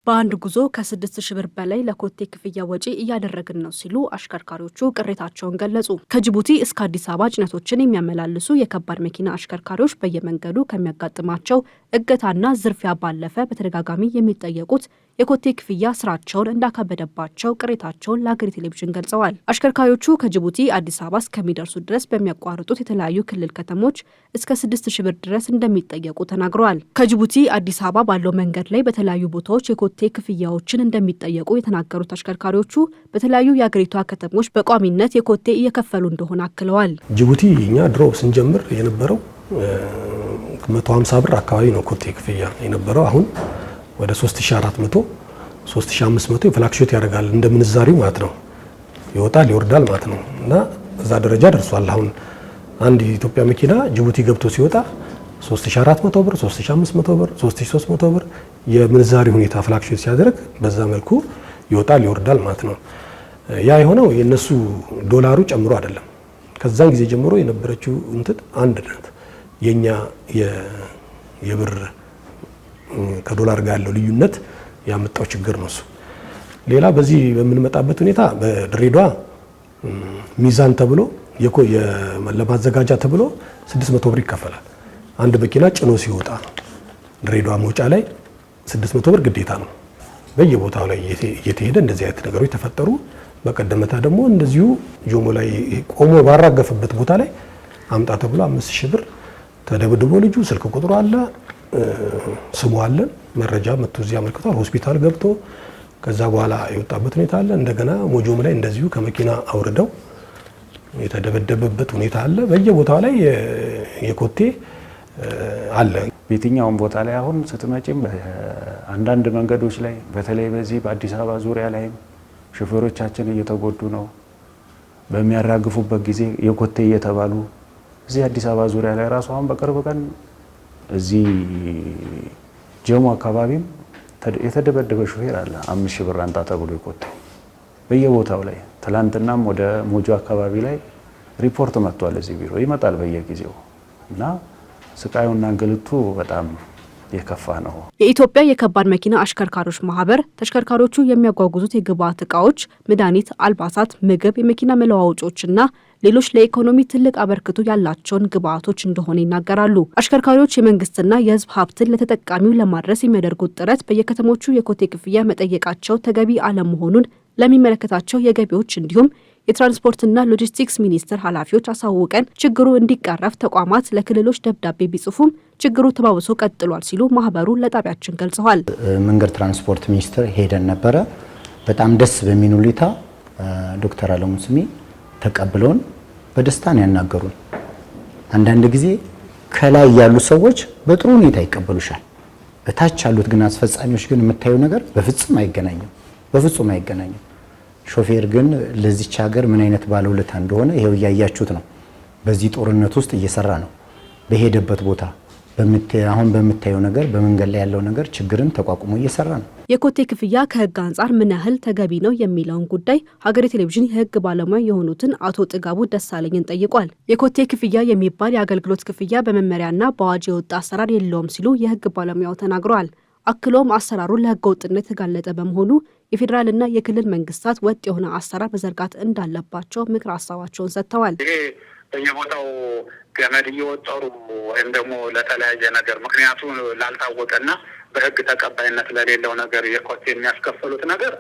በአንድ ጉዞ ከ6000 ብር በላይ ለኮቴ ክፍያ ወጪ እያደረግን ነው ሲሉ አሽከርካሪዎቹ ቅሬታቸውን ገለጹ። ከጅቡቲ እስከ አዲስ አበባ ጭነቶችን የሚያመላልሱ የከባድ መኪና አሽከርካሪዎች በየመንገዱ ከሚያጋጥማቸው እገታና ዝርፊያ ባለፈ በተደጋጋሚ የሚጠየቁት የኮቴ ክፍያ ስራቸውን እንዳከበደባቸው ቅሬታቸውን ለሀገሬ ቴሌቪዥን ገልጸዋል። አሽከርካሪዎቹ ከጅቡቲ አዲስ አበባ እስከሚደርሱ ድረስ በሚያቋርጡት የተለያዩ ክልል ከተሞች እስከ 6000 ብር ድረስ እንደሚጠየቁ ተናግረዋል። ከጅቡቲ አዲስ አበባ ባለው መንገድ ላይ በተለያዩ ቦታዎች የኮቴ ክፍያዎችን እንደሚጠየቁ የተናገሩት አሽከርካሪዎቹ በተለያዩ የሀገሪቷ ከተሞች በቋሚነት የኮቴ እየከፈሉ እንደሆነ አክለዋል። ጅቡቲ እኛ ድሮ ስንጀምር የነበረው 150 ብር አካባቢ ነው ኮቴ ክፍያ የነበረው። አሁን ወደ 3400 3500 ፍላክቹዌት ያደርጋል እንደምንዛሪው ማለት ነው። ይወጣል ይወርዳል ማለት ነው እና እዛ ደረጃ ደርሷል። አሁን አንድ የኢትዮጵያ መኪና ጅቡቲ ገብቶ ሲወጣ 3400 ብር 3500 ብር 3300 ብር የምንዛሪ ሁኔታ ፍላክቹዌት ሲያደርግ በዛ መልኩ ይወጣል ይወርዳል ማለት ነው። ያ የሆነው የነሱ ዶላሩ ጨምሮ አይደለም። ከዛን ጊዜ ጀምሮ የነበረችው አንድ ናት። የኛ የብር ከዶላር ጋር ያለው ልዩነት ያመጣው ችግር ነው እሱ። ሌላ በዚህ በምንመጣበት ሁኔታ በድሬዳዋ ሚዛን ተብሎ ለማዘጋጃ ተብሎ 600 ብር ይከፈላል። አንድ መኪና ጭኖ ሲወጣ ድሬዳዋ መውጫ ላይ 600 ብር ግዴታ ነው። በየቦታው ላይ እየተሄደ እንደዚህ አይነት ነገሮች ተፈጠሩ። በቀደመታ ደግሞ እንደዚሁ ጆሞ ላይ ቆሞ ባራገፈበት ቦታ ላይ አምጣ ተብሎ 5000 ብር ተደብድቦ ልጁ ስልክ ቁጥሩ አለ ስሙ አለ መረጃ መጥቶ እዚያ አመልክቷል። ሆስፒታል ገብቶ ከዛ በኋላ የወጣበት ሁኔታ አለ። እንደገና ሞጆም ላይ እንደዚሁ ከመኪና አውርደው የተደበደበበት ሁኔታ አለ። በየቦታው ላይ የኮቴ አለ። በየትኛውም ቦታ ላይ አሁን ስትመጪም አንዳንድ መንገዶች ላይ በተለይ በዚህ በአዲስ አበባ ዙሪያ ላይ ሾፌሮቻችን እየተጎዱ ነው። በሚያራግፉበት ጊዜ የኮቴ እየተባሉ እዚህ አዲስ አበባ ዙሪያ ላይ ራሱ አሁን በቅርብ ቀን እዚህ ጀሞ አካባቢም የተደበደበ ሾፌር አለ። 5000 ብር አንጣ ተብሎ የኮቴ በየቦታው ላይ ትላንትናም ወደ ሞጆ አካባቢ ላይ ሪፖርት መጥቷል። እዚህ ቢሮ ይመጣል በየጊዜው እና ስቃዩና እንግልቱ በጣም የከፋ ነው። የኢትዮጵያ የከባድ መኪና አሽከርካሪዎች ማህበር ተሽከርካሪዎቹ የሚያጓጉዙት የግብአት እቃዎች፣ መድኃኒት፣ አልባሳት፣ ምግብ፣ የመኪና መለዋወጫዎችና ሌሎች ለኢኮኖሚ ትልቅ አበርክቶ ያላቸውን ግብአቶች እንደሆነ ይናገራሉ። አሽከርካሪዎች የመንግስትና የሕዝብ ሀብትን ለተጠቃሚው ለማድረስ የሚያደርጉት ጥረት በየከተሞቹ የኮቴ ክፍያ መጠየቃቸው ተገቢ አለመሆኑን ለሚመለከታቸው የገቢዎች እንዲሁም የትራንስፖርትና ሎጂስቲክስ ሚኒስቴር ኃላፊዎች አሳውቀን ችግሩ እንዲቀረፍ ተቋማት ለክልሎች ደብዳቤ ቢጽፉም ችግሩ ተባብሶ ቀጥሏል ሲሉ ማህበሩ ለጣቢያችን ገልጸዋል። መንገድ ትራንስፖርት ሚኒስቴር ሄደን ነበረ። በጣም ደስ በሚል ሁኔታ ዶክተር አለሙ ስሜ ተቀብለውን በደስታ ነው ያናገሩን። አንዳንድ ጊዜ ከላይ ያሉ ሰዎች በጥሩ ሁኔታ ይቀበሉሻል። በታች ያሉት ግን አስፈጻሚዎች ግን የምታየው ነገር በፍጹም አይገናኝም። ሾፌር ግን ለዚች ሀገር ምን አይነት ባለውለታ እንደሆነ ይሄው እያያችሁት ነው። በዚህ ጦርነት ውስጥ እየሰራ ነው። በሄደበት ቦታ አሁን በምታየው ነገር በመንገድ ላይ ያለው ነገር ችግርን ተቋቁሞ እየሰራ ነው። የኮቴ ክፍያ ከህግ አንጻር ምን ያህል ተገቢ ነው የሚለውን ጉዳይ ሀገሬ ቴሌቪዥን የህግ ባለሙያ የሆኑትን አቶ ጥጋቡ ደሳለኝን ጠይቋል። የኮቴ ክፍያ የሚባል የአገልግሎት ክፍያ በመመሪያና በአዋጅ የወጣ አሰራር የለውም ሲሉ የህግ ባለሙያው ተናግረዋል። አክሎም አሰራሩ ለህገ ወጥነት የተጋለጠ በመሆኑ የፌዴራልና የክልል መንግስታት ወጥ የሆነ አሰራር መዘርጋት እንዳለባቸው ምክር ሀሳባቸውን ሰጥተዋል። ይሄ በየቦታው ገመድ እየወጠሩ ወይም ደግሞ ለተለያየ ነገር ምክንያቱ ላልታወቀና በህግ ተቀባይነት ለሌለው ነገር የኮቴ የሚያስከፍሉት ነገር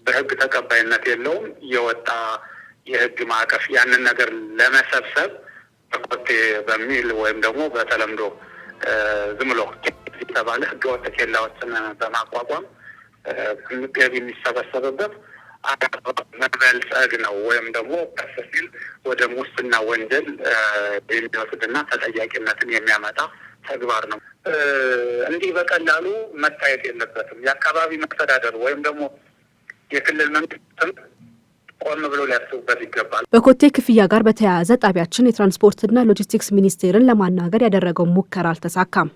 በህግ ተቀባይነት የለውም። የወጣ የህግ ማዕቀፍ ያንን ነገር ለመሰብሰብ በኮቴ በሚል ወይም ደግሞ በተለምዶ ዝም ብሎ የተባለ ህገወጥ ኬላዎችን በማቋቋም ገቢ የሚሰበሰብበት መበልጸግ ነው። ወይም ደግሞ ከፍ ሲል ወደ ሙስና ወንጀል የሚወስድና ተጠያቂነትን የሚያመጣ ተግባር ነው። እንዲህ በቀላሉ መታየት የለበትም። የአካባቢ መስተዳደር ወይም ደግሞ የክልል መንግስትም ቆም ብሎ ሊያስቡበት ይገባል። በኮቴ ክፍያ ጋር በተያያዘ ጣቢያችን የትራንስፖርትና ሎጂስቲክስ ሚኒስቴርን ለማናገር ያደረገው ሙከራ አልተሳካም።